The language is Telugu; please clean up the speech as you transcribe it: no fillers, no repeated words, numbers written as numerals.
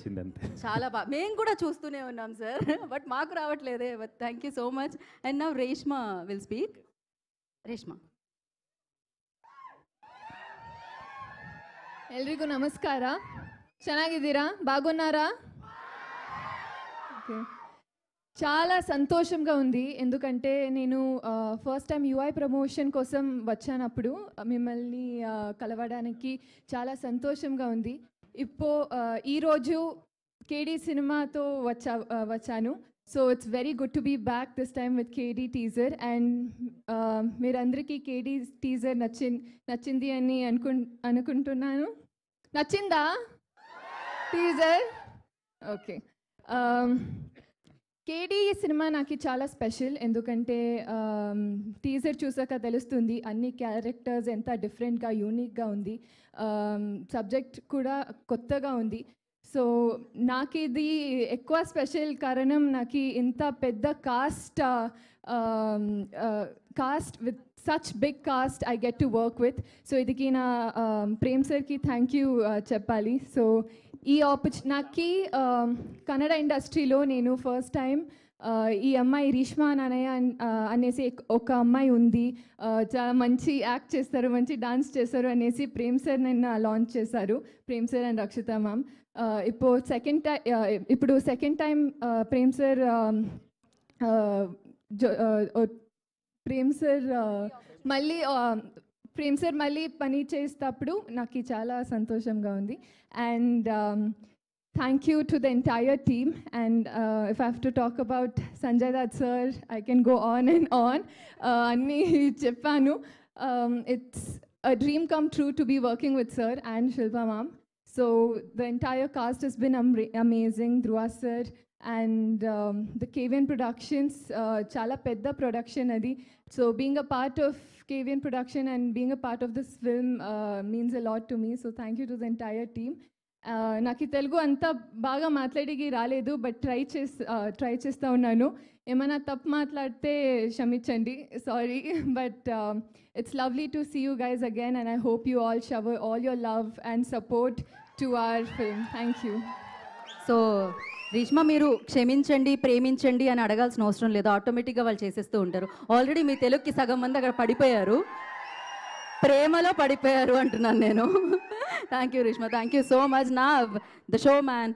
వచ్చింది అంతే. చాలా బాగా మేము కూడా చూస్తూనే ఉన్నాం సార్, బట్ మాకు రావట్లేదే. But thank you so much. And now Reshma will speak. Reshma. ಎಲ್ರಿಗೂ ನಮಸ್ಕಾರ. ಚೆನ್ನಾಗಿದ್ದೀರಾ? బాగున్నారా? ఓకే. చాలా సంతోషంగా ఉంది, ఎందుకంటే నేను ఫస్ట్ టైం యూఐ ప్రమోషన్ కోసం వచ్చానప్పుడు మిమ్మల్ని కలవడానికి చాలా సంతోషంగా ఉంది. ఈరోజు కేడీ సినిమాతో వచ్చాను. So it's very good to be back this time with KD teaser. And మీరందరికీ కేడీ టీజర్ నచ్చింది అని అనుకుంటున్నాను. నచ్చిందా టీజర్? ఓకే. కేడీ సినిమా నాకు చాలా స్పెషల్, ఎందుకంటే టీజర్ చూసాక తెలుస్తుంది అన్ని క్యారెక్టర్స్ ఎంత డిఫరెంట్గా యూనిక్గా ఉంది. సబ్జెక్ట్ కూడా కొత్తగా ఉంది. సో నాకు ఇది ఎక్కువ స్పెషల్ కారణం, నాకు ఇంత పెద్ద cast with such big cast I get to work with. So ఇదికి నా ప్రేమ్ సార్కి థ్యాంక్ యూ చెప్పాలి. సో ఈ నాకు కన్నడ ఇండస్ట్రీలో నేను ఫస్ట్ టైం ఈ అమ్మాయి రీష్మా నానయ్య అనేసి ఒక అమ్మాయి ఉంది, చాలా మంచి యాక్ట్ చేస్తారు, మంచి డాన్స్ చేస్తారు అనేసి ప్రేమ్ సార్ నిన్న లాంచ్ చేశారు, Prem sir and Rakshita ma'am. ఇప్పుడు సెకండ్ టైం ప్రేమ్ సార్ మళ్ళీ పని చేసేటప్పుడు నాకు చాలా సంతోషంగా ఉంది. And thank you to the entire team. And if I have to talk about Sanjay Dutt sir, I can go on and on. అన్నీ చెప్పాను. It's a dream come true to be working with sir and Shilpa ma'am. So the entire cast has been amazing. Dhruva sir and the KVN Productions, chala pedda production adi. So being a part of KVN Production and being a part of this film means a lot to me. So thank you to the entire team. నాకు తెలుగు అంతా బాగా మాట్లాడికి రాలేదు, బట్ ట్రై చేస్తూ ఉన్నాను. ఏమైనా తప్పు మాట్లాడితే క్షమించండి, sorry. But it's lovely to see you guys again, and I hope you all shower all your love and support to our film. Thank you. So Reshma, మీరు క్షమించండి, ప్రేమించండి అని అడగాల్సిన అవసరం లేదు, ఆటోమేటిక్గా వాళ్ళు చేసేస్తూ ఉంటారు. ఆల్రెడీ మీ తెలుగుకి సగం మంది అక్కడ పడిపోయారు, ప్రేమలో పడిపోయారు అంటున్నాను నేను. Thank you Reeshma, thank you so much. నా ద షో మ్యాన్